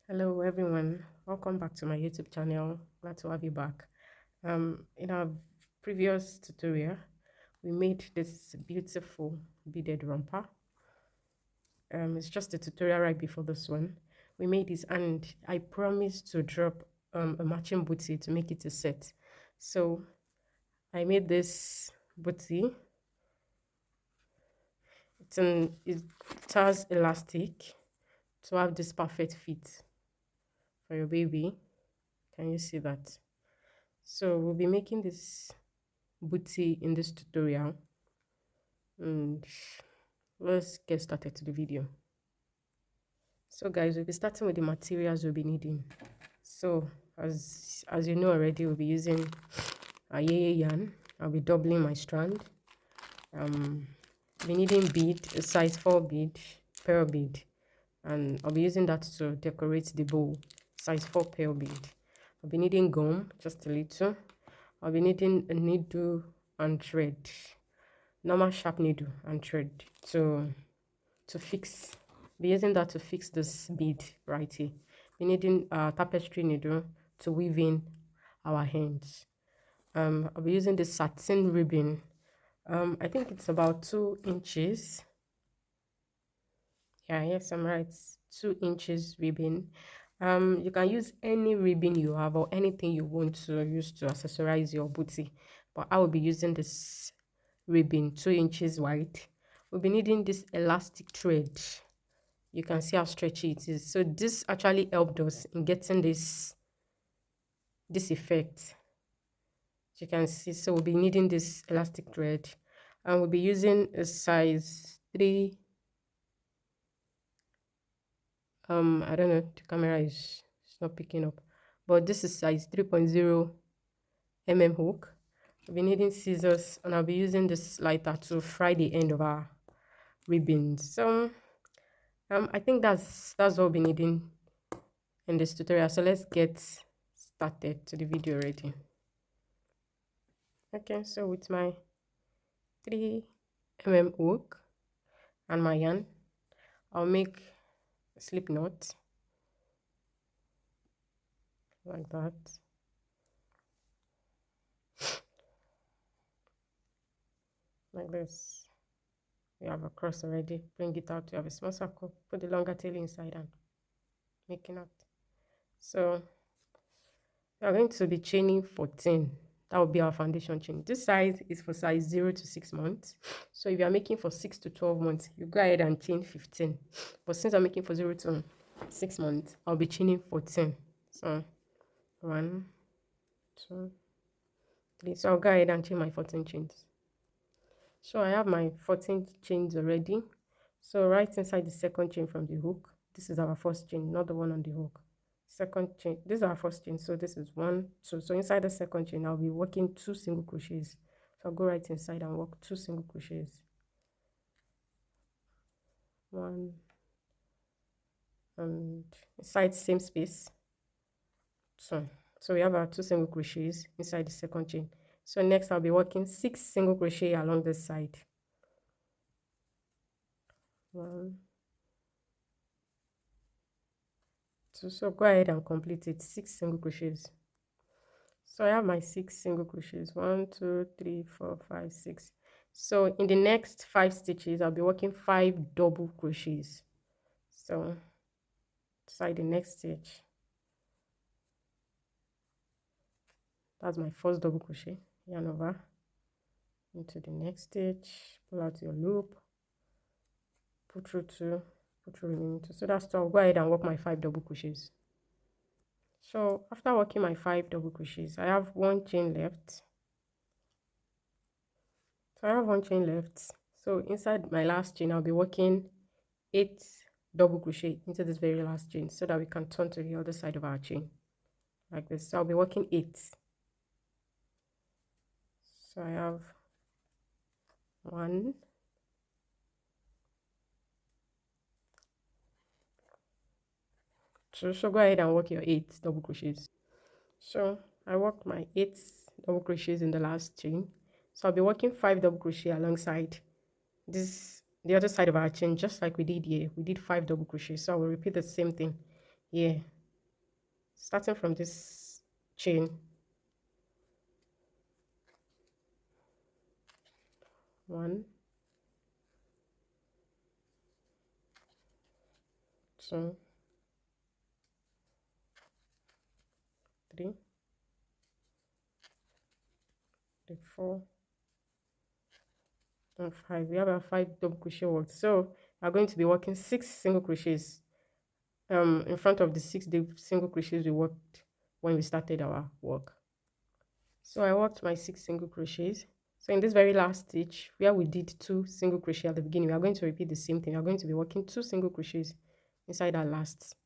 Hello everyone, welcome back to my YouTube channel. Glad to have you back. In our previous tutorial, we made this beautiful beaded romper. It's just a tutorial right before this one. We made this and I promised to drop a matching booty to make it a set. So I made this booty. It has elastic to have this perfect fit for your baby. Can you see that? So we'll be making this booty in this tutorial, and let's get started to the video. So guys, we'll be starting with the materials we'll be needing. So as you know already, we'll be using a yeye yarn. I'll be doubling my strand. I'll be needing bead, a size 4 bead, pearl bead, and I'll be using that to decorate the bowl, size 4 pearl bead. I'll be needing gum, just a little. I'll be needing a needle and thread, normal sharp needle and thread to fix. Be using that to fix this bead right here. Be needing a tapestry needle to weave in our hands. I'll be using the satin ribbon. I think it's about 2 inches. Yeah, yes, I'm right. 2 inches ribbon. You can use any ribbon you have or anything you want to use to accessorize your booty, but I will be using this ribbon 2 inches wide. We'll be needing this elastic thread. You can see how stretchy it is. So this actually helped us in getting this effect. You can see, so we'll be needing this elastic thread, and we'll be using a size 3. I don't know, the camera is not picking up, but this is size 3.0 hook. I'll be needing scissors, and I'll be using this lighter to fry the end of our ribbons. So I think that's what we'll be needing in this tutorial. So let's get started to the video already. Okay, so with my 3 hook and my yarn, I'll make a slip knot like that. Like this. You have a cross already. Bring it out. You have a small circle. Put the longer tail inside and make a knot. So we are going to be chaining 14. That will be our foundation chain. This size is for size 0 to 6 months. So if you are making for 6 to 12 months, you go ahead and chain 15. But since I'm making for 0 to 6 months, I'll be chaining 14. So 1, 2, 3. So I'll go ahead and chain my 14 chains. So I have my 14 chains already. So right inside the second chain from the hook, this is our first chain, not the one on the hook. Second chain, this is our first chain, so this is 1, 2. So inside the second chain, I'll be working 2 single crochets. So I'll go right inside and work 2 single crochets. 1, and inside same space, 2. So we have our 2 single crochets inside the second chain. So next I'll be working 6 single crochet along this side. 1, 2. So go ahead and complete it, 6 single crochets. So I have my 6 single crochets, 1, 2, 3, 4, 5, 6. So in the next 5 stitches, I'll be working 5 double crochets. So inside the next stitch, that's my first double crochet, yarn over into the next stitch, pull out your loop, put through 2, put through remaining 2. So that's 2. I'll go ahead and work my 5 double crochets. So after working my 5 double crochets, I have 1 chain left. So I have 1 chain left. So inside my last chain, I'll be working 8 double crochet into this very last chain so that we can turn to the other side of our chain like this. So I'll be working 8. So I have 1, 2. So go ahead and work your 8 double crochets. So I worked my 8 double crochets in the last chain. So I'll be working 5 double crochet alongside this, the other side of our chain, just like we did here. We did 5 double crochets, so I will repeat the same thing here starting from this chain. 1, 2, 3, 4, and 5. We have our 5 double crochet works. So we are going to be working 6 single crochets in front of the 6 single crochets we worked when we started our work. So I worked my 6 single crochets. So in this very last stitch where we did 2 single crochet at the beginning, we are going to repeat the same thing. We are going to be working 2 single crochets inside our last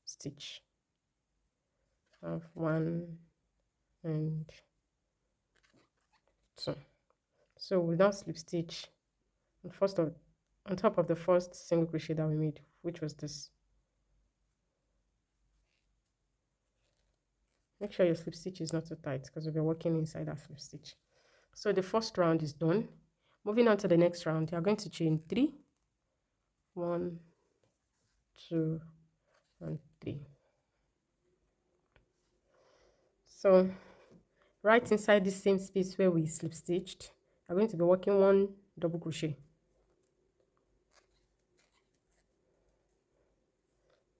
stitch. Of 1 and 2. So we'll now slip stitch on top of the first single crochet that we made, which was this. Make sure your slip stitch is not too tight because we'll be working inside that slip stitch. So the first round is done. Moving on to the next round, you're going to chain 3, 1, 2, and 3. So right inside the same space where we slip stitched, I'm going to be working 1 double crochet.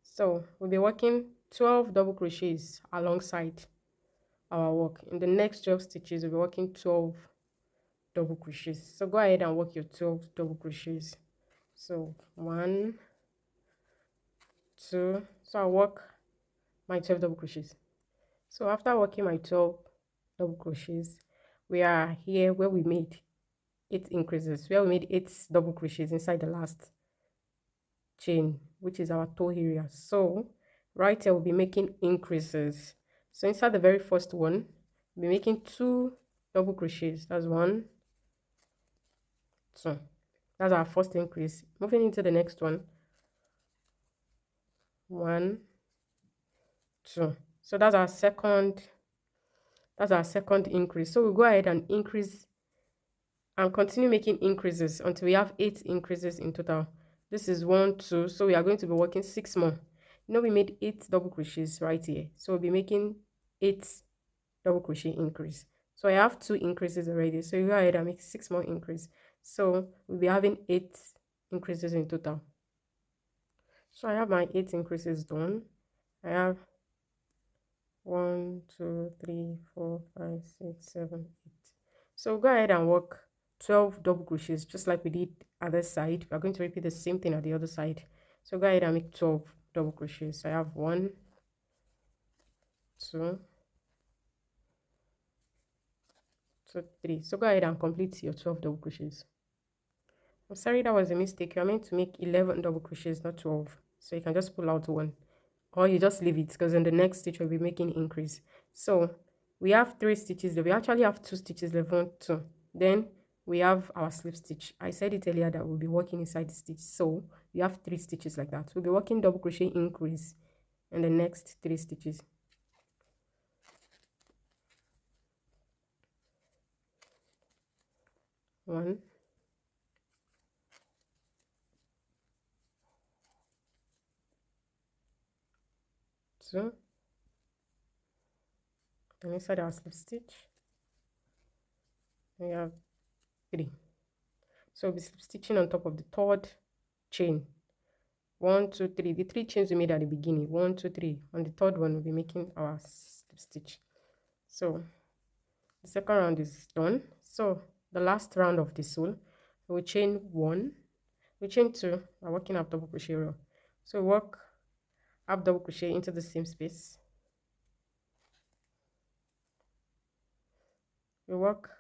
So we'll be working 12 double crochets alongside our work. In the next 12 stitches, we'll be working 12 double crochets. So go ahead and work your 12 double crochets. So 1, 2. So I'll work my 12 double crochets. So after working my 12 double crochets, we are here where we made 8 increases, where we made 8 double crochets inside the last chain, which is our toe area. So right here we'll be making increases. So inside the very first one, we'll be making 2 double crochets. That's 1, 2. That's our first increase. Moving into the next one, 1, 2. So that's our second increase. So we'll go ahead and increase and continue making increases until we have 8 increases in total. This is 1, 2. So we are going to be working 6 more. You know, we made 8 double crochets right here, so we'll be making 8 double crochet increase. So I have 2 increases already, so you go ahead and make 6 more increase. So we'll be having 8 increases in total. So I have my 8 increases done. I have 1, 2, 3, 4, 5, 6, 7, 8. So go ahead and work 12 double crochets just like we did other side. We're going to repeat the same thing at the other side. So go ahead and make 12 double crochets. So I have 1, 2, 3. So go ahead and complete your 12 double crochets. I'm sorry, that was a mistake. You're meant to make 11 double crochets, not 12. So you can just pull out 1, or you just leave it, because in the next stitch we'll be making increase. So we have 3 stitches. We actually have 2 stitches left, 1, 2. Then we have our slip stitch. I said it earlier that we'll be working inside the stitch, so we have 3 stitches like that. We'll be working double crochet increase in the next 3 stitches. One, 2, and inside our slip stitch we have 3. So we'll be slip stitching on top of the 3rd chain. 1, 2, 3. The 3 chains we made at the beginning. 1, 2, 3. On the 3rd one, we'll be making our slip stitch. So the second round is done. So the last round of this one, we chain 1, we chain 2. We're working up double crochet row. So work up double crochet into the same space. We work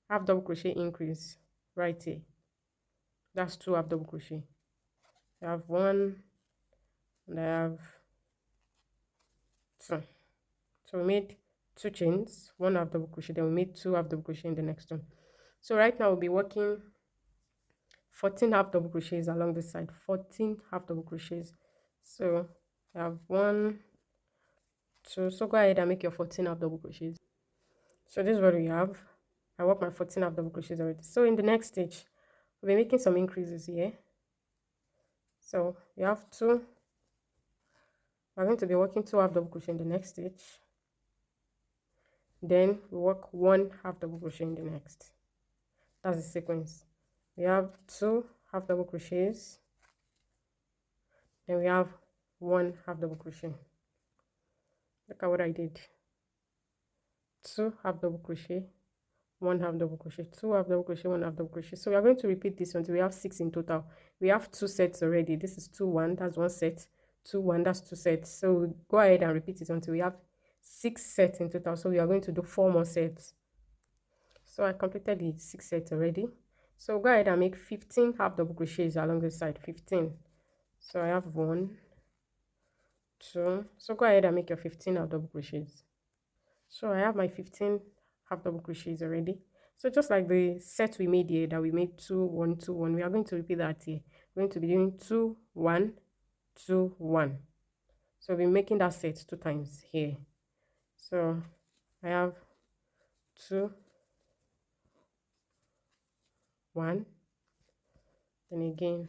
half double crochet increase right here. That's 2 half double crochet. I have 1 and I have 2. So we made 2 chains, 1 half double crochet, then we made 2 half double crochet in the next one. So right now we'll be working 14 half double crochets along this side, 14 half double crochets. So I have 1, 2. So go ahead and make your 14 half double crochets. So this is what we have. I worked my 14 half double crochets already. So in the next stitch, we'll be making some increases here. So we have 2 we're going to be working 2 half double crochet in the next stitch, then we work 1 half double crochet in the next. That's the sequence. We have 2 half double crochets, then we have 1 half double crochet. Look at what I did. 2 half double crochet, 1 half double crochet, 2 half double crochet, 1 half double crochet. So we are going to repeat this until we have 6 in total. We have 2 sets already. This is 2 1, that's 1 set. 2 1, that's 2 sets. So go ahead and repeat it until we have 6 sets in total. So we are going to do 4 more sets. So I completed the 6 sets already. So go ahead and make 15 half double crochets along the side. 15. So I have 1, 2. So go ahead and make your 15 half double crochets. So I have my 15 half double crochets already. So just like the set we made here, that we made 2 1 2 1, we are going to repeat that here. We're going to be doing 2 1 2 1. So we'll be making that set 2 times here. So I have 2 1, then again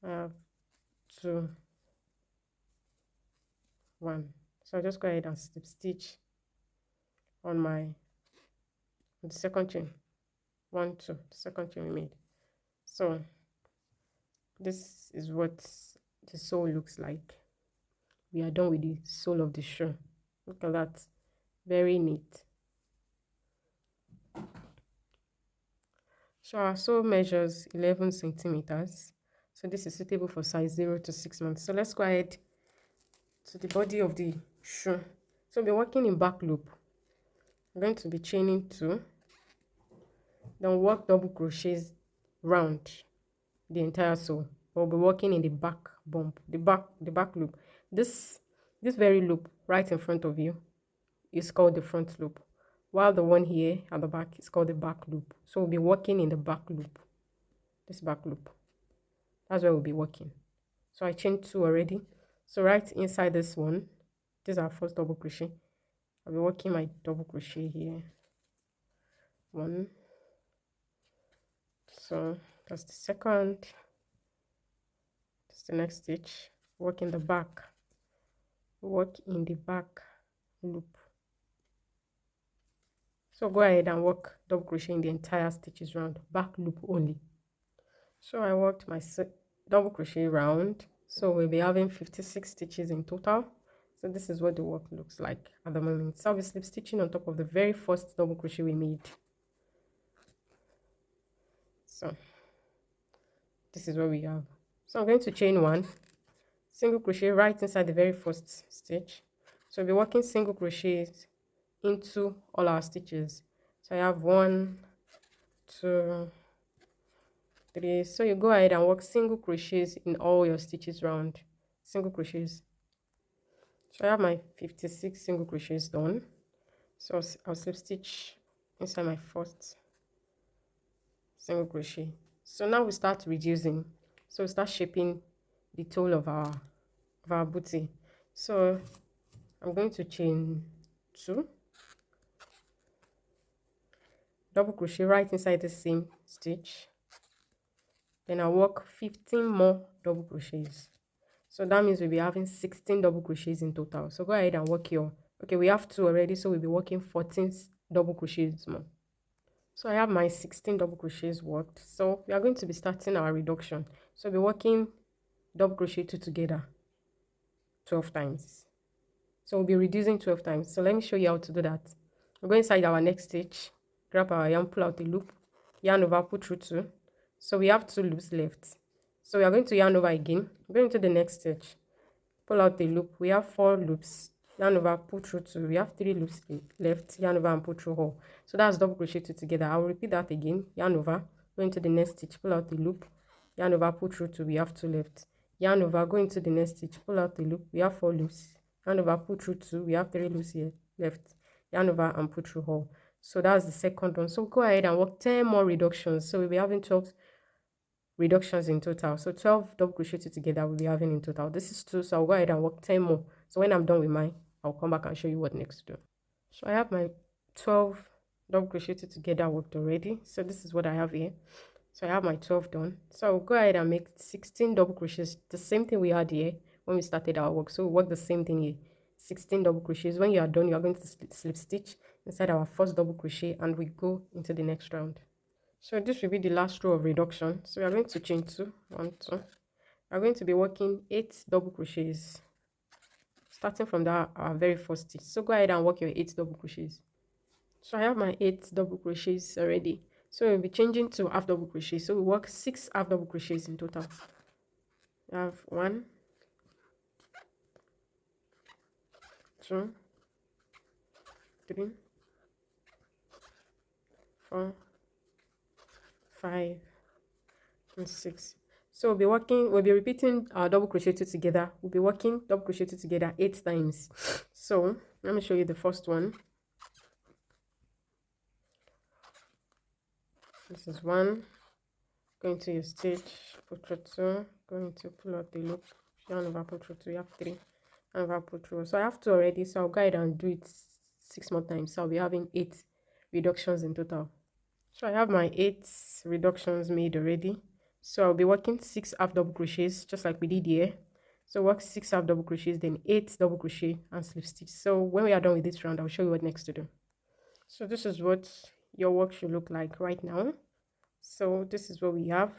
I have 2 1. So I'll just go ahead and slip stitch on the second chain. 1 2, the second chain we made. So this is what the sole looks like. We are done with the sole of the shoe. Look at that, very neat. So our sole measures 11 centimeters. So this is suitable for size 0 to 6 months. So let's go ahead to the body of the shoe. So we're working in back loop. I'm going to be chaining 2, then work double crochets round the entire sole. We'll be working in the back bump, the back loop. This very loop right in front of you is called the front loop, while the one here at the back is called the back loop. So we'll be working in the back loop, this back loop. That's where we'll be working. So I chained 2 already. So right inside this one, this is our first double crochet. I'll be working my double crochet here. 1. So that's the second. That's the next stitch. Work in the back. Work in the back loop. So go ahead and work double crochet in the entire stitches round, back loop only. So I worked my double crochet round. So we'll be having 56 stitches in total. So this is what the work looks like at the moment. So I'll be slip stitching on top of the very first double crochet we made. So this is what we have. So I'm going to chain 1, single crochet right inside the very first stitch. So we'll be working single crochets into all our stitches. So I have 1 2 3. So you go ahead and work single crochets in all your stitches round, single crochets. So I have my 56 single crochets done. So I'll slip stitch inside my first single crochet. So now we start reducing. So we start shaping the toe of our booty. So I'm going to chain 2, double crochet right inside the same stitch, then I'll work 15 more double crochets. So that means we'll be having 16 double crochets in total. So go ahead and work your, okay, we have 2 already, so we'll be working 14 double crochets more. So I have my 16 double crochets worked. So we are going to be starting our reduction. So we'll be working double crochet 2 together 12 times. So we'll be reducing 12 times. So let me show you how to do that. We'll go inside our next stitch, grab our yarn, pull out the loop, yarn over, pull through 2. So we have 2 loops left. So we are going to yarn over again, go into the next stitch, pull out the loop. We have 4 loops, yarn over, pull through 2. We have 3 loops left, yarn over and pull through all. So that's double crochet 2 together. I'll repeat that again. Yarn over, go into the next stitch, pull out the loop, yarn over, pull through 2. We have 2 left. Yarn over, go into the next stitch, pull out the loop. We have 4 loops, yarn over, pull through 2. We have 3 loops here left, yarn over and pull through all. So that's the second one. So go ahead and work 10 more reductions. So we'll be having 12 reductions in total. So 12 double crochet 2 together we'll be having in total. This is 2, so I'll go ahead and work 10 more. So when I'm done with mine, I'll come back and show you what next to do. So I have my 12 double crochet 2 together worked already. So this is what I have here. So I have my 12 done. So I'll go ahead and make 16 double crochets, the same thing we had here, when we started our work. So we work the same thing here. 16 double crochets. When you are done, you are going to slip stitch inside our first double crochet and we go into the next round. So this will be the last row of reduction. So we are going to chain 2, 1, 2. We are going to be working 8 double crochets starting from that our very first stitch. So go ahead and work your 8 double crochets. So I have my 8 double crochets already. So we'll be changing to half double crochet. So we work 6 half double crochets in total. We have 1, 2, 3, 4, 5, and 6. So we'll be repeating our double crochet 2 together. We'll be working double crochet 2 together 8 times. So let me show you the first one. This is 1. Going to your stitch, pull through 2, going to pull out the loop, yarn over, pull through 2, you have 3, and over, pull through. So I have 2 already, so I'll go ahead and do it 6 more times. So I'll be having 8 reductions in total. So I have my 8 reductions made already. So I'll be working 6 half double crochets, just like we did here. So work 6 half double crochets, then 8 double crochet and slip stitch. So when we are done with this round, I'll show you what next to do. So this is what your work should look like right now. So this is what we have.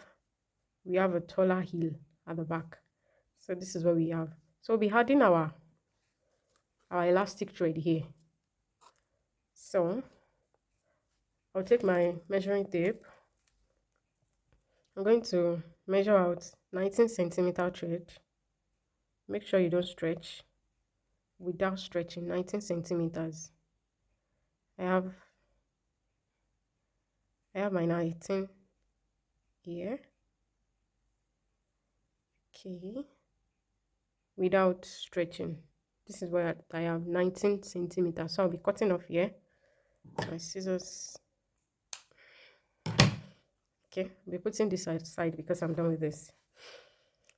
We have a taller heel at the back. So this is what we have. So we'll be adding our elastic thread here. So I'll take my measuring tape. I'm going to measure out 19 centimeter thread. Make sure you don't stretch without stretching. 19 centimeters. I have my 19 here. Okay, without stretching. This is where I have 19 centimeters. So I'll be cutting off here. My scissors. Okay, I'll be putting this aside because I'm done with this.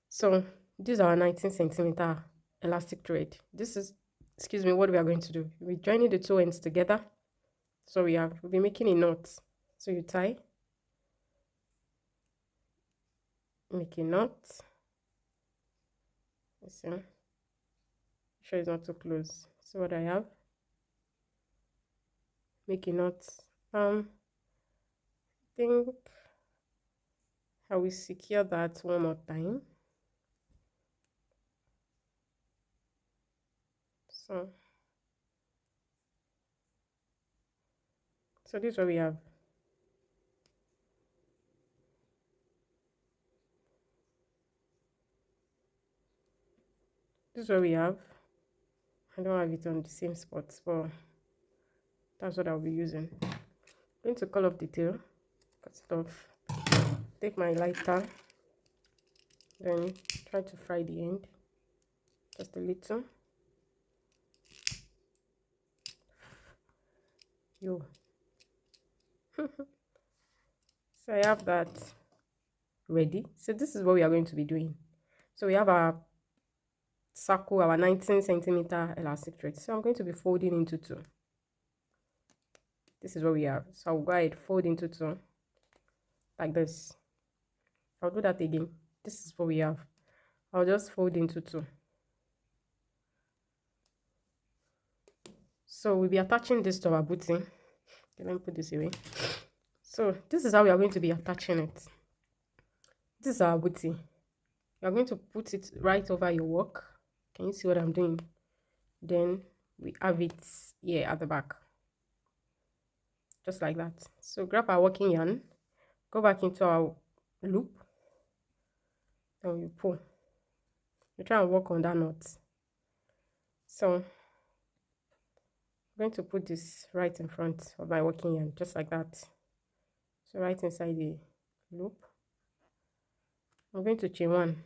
So this is our 19 centimeter elastic thread. This is, excuse me, what we are going to do. We're joining the 2 ends together. So we'll be making a knot. So you tie, make a knot. See, make sure it's not too close. So what I have, make a knot. I think I will secure that one more time. So this is what we have. This is what we have. I don't have it on the same spots, but that's what I'll be using. I'm going to curl up the tail, cut it off, take my lighter, then try to fry the end just a little. Yo. So I have that ready. So this is what we are going to be doing. So we have our circle, our 19 centimeter elastic thread. So I'm going to be folding into 2. This is what we have. So I'll go ahead, fold into 2 like this. I'll do that again. This is what we have. I'll just fold into 2. So we'll be attaching this to our booty. Okay, let me put this away. So this is how we are going to be attaching it. This is our booty. We are going to put it right over your work. Can you see what I'm doing? Then we have it here at the back. Just like that. So grab our working yarn, go back into our loop, then we pull. You try and work on that knot. So I'm going to put this right in front of my working yarn, just like that. So right inside the loop, I'm going to chain 1,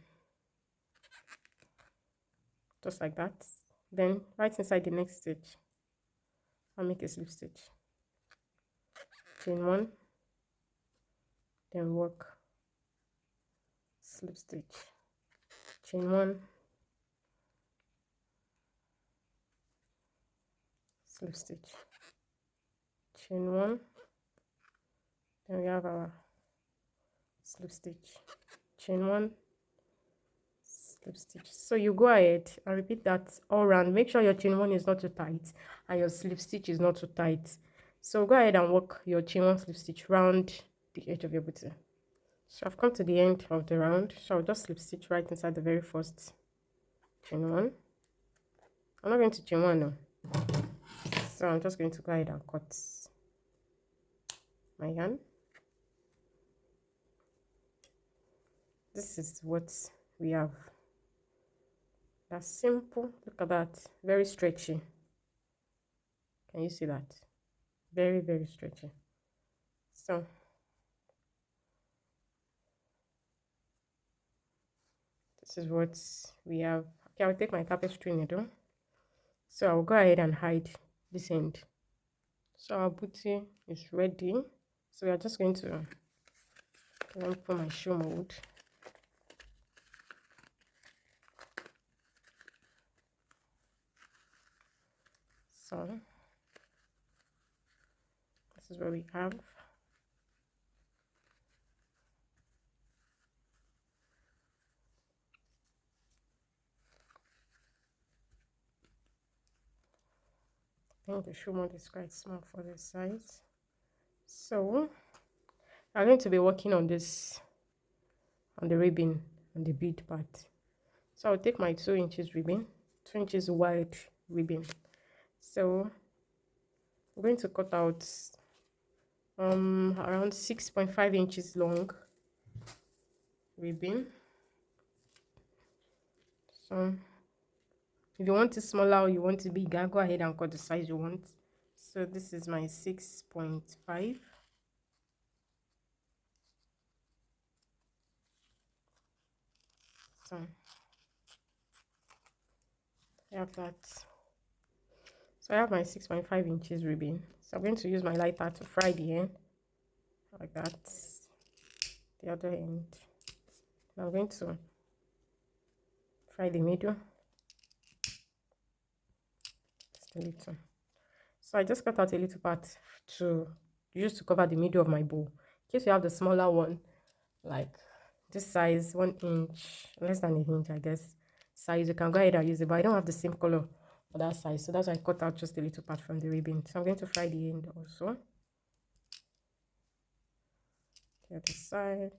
just like that. Then right inside the next stitch, I'll make a slip stitch. Chain 1, then work, slip stitch, chain 1, slip stitch, chain 1, then we have our slip stitch, chain 1, slip stitch. So you go ahead and repeat that all around. Make sure your chain one is not too tight and your slip stitch is not too tight. So go ahead and work your chain one slip stitch round the edge of your booty. So I've come to the end of the round, so I'll just slip stitch right inside the very first chain one. I'm not going to chain one now, so I'm just going to go ahead and cut my yarn. This is what we have. That's simple. Look at that, very stretchy. Can you see that? Very, very stretchy. So this is what we have. Okay, I'll take my tapestry needle. So I'll go ahead and hide this end. So our booty is ready. So we are just going to put my shoe mode. So this is what we have. I think the shoe mode is quite small for this size. So I'm going to be working on this, on the ribbon, on the bead part. So I'll take my 2 inches ribbon, 2 inches wide ribbon. So I'm going to cut out around 6.5 inches long ribbon. So if you want it smaller or you want it bigger, go ahead and cut the size you want. So this is my 6.5. So I have that. So I have my 6.5 inches ribbon. So I'm going to use my lighter to fry the end like that. The other end. I'm going to fry the middle. Just a little. So I just cut out a little part to use to cover the middle of my bow. In case you have the smaller one, like this size, 1 inch, less than an inch, I guess, size, you can go ahead and use it. But I don't have the same color for that size, so that's why I cut out just a little part from the ribbon. So I'm going to fry the end also. The other side.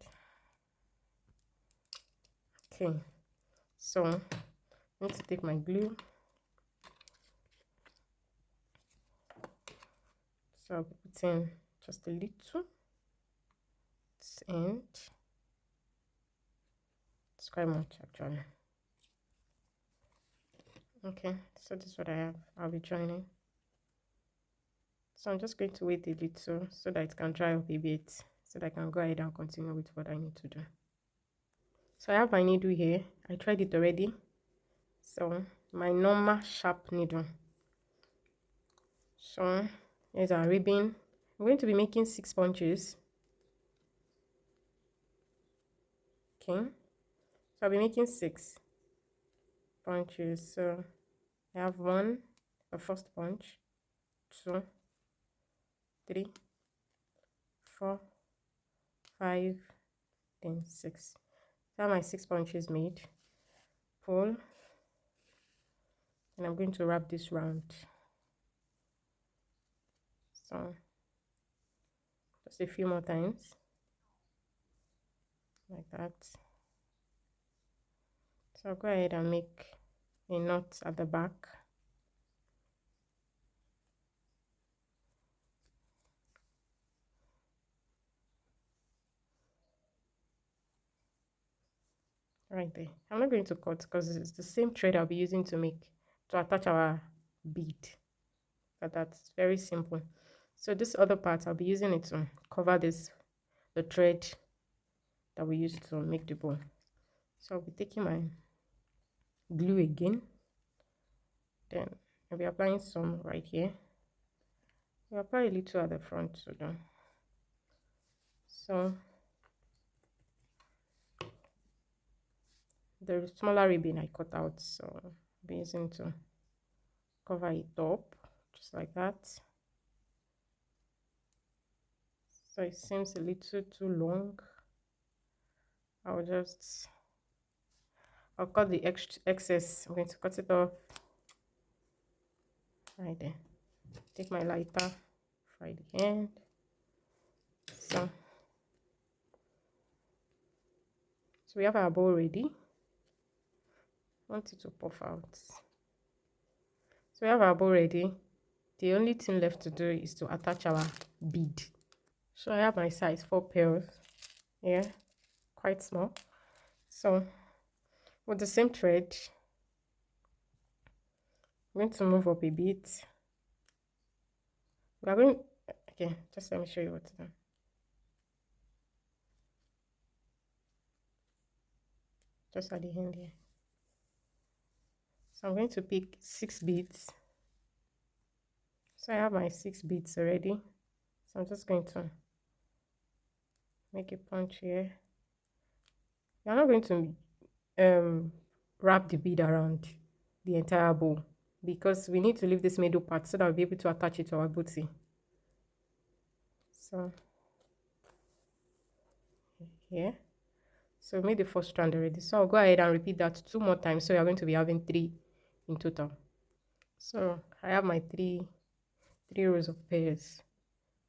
Okay, so I'm going to take my glue. So I'll be putting just a little this end. It's quite much actually. Okay, so this is what I have. I'll be joining. So I'm just going to wait a little so that it can dry up a bit, so that I can go ahead and continue with what I need to do. So I have my needle here. I tried it already. So my normal sharp needle. So here's our ribbon. I'm going to be making 6 bunches. Okay, so I'll be making 6 bunches. So I have 1, the first bunch, 2, 3, 4, 5, then 6. So I have my 6 bunches made. Pull, and I'm going to wrap this round. So just a few more times like that. So I'll go ahead and make a knot at the back. Right there. I'm not going to cut because it's the same thread I'll be using to attach our bead. But that's very simple. So this other part, I'll be using it to cover the thread that we used to make the bow. So I'll be taking my glue again. Then I'll be applying some right here. I'll apply a little at the front so then. So the smaller ribbon I cut out, so I'll be using to cover it up just like that. So it seems a little too long. I'll just I'll cut the excess. I'm going to cut it off right there. Take my lighter, fry the end. So we have our bowl ready. I want it to puff out. So we have our bowl ready. The only thing left to do is to attach our bead. So I have my size 4 pearls here, quite small. So with the same thread, I'm going to move up a bit. We are going, okay, just let me show you what to do. Just at the end here. So I'm going to pick 6 beads. So I have my 6 beads already. So I'm just going to make a punch here. You're not going to wrap the bead around the entire bowl because we need to leave this middle part so that we'll be able to attach it to our booty. So here. So we made the first strand already. So I'll go ahead and repeat that 2 more times. So you're going to be having 3 in total. So I have my three rows of pairs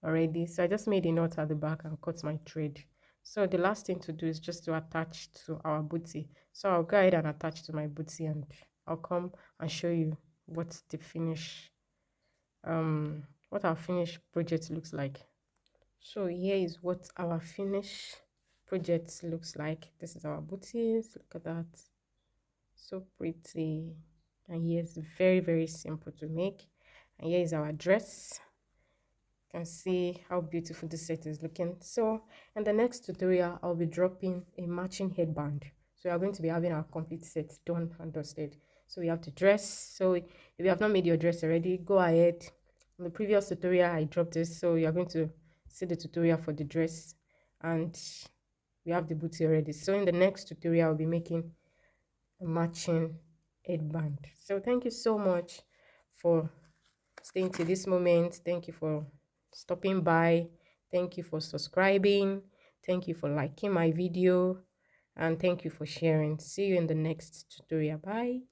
already. So I just made a knot at the back and cut my thread. So the last thing to do is just to attach to our booty. So I'll go ahead and attach to my booty and I'll come and show you what the finish what our finished project looks like. So here is what our finished project looks like. This is our booties. Look at that, so pretty. And here's very, very simple to make. And here is our dress. You can see how beautiful this set is looking. So in the next tutorial, I'll be dropping a matching headband. So we are going to be having our complete set done and dusted. So we have the dress. So if you have not made your dress already, go ahead. In the previous tutorial, I dropped this. So you are going to see the tutorial for the dress. And we have the booty already. So in the next tutorial, I'll be making a matching headband. So thank you so much for staying to this moment. Thank you for stopping by. Thank you for subscribing. Thank you for liking my video, and thank you for sharing. See you in the next tutorial. Bye.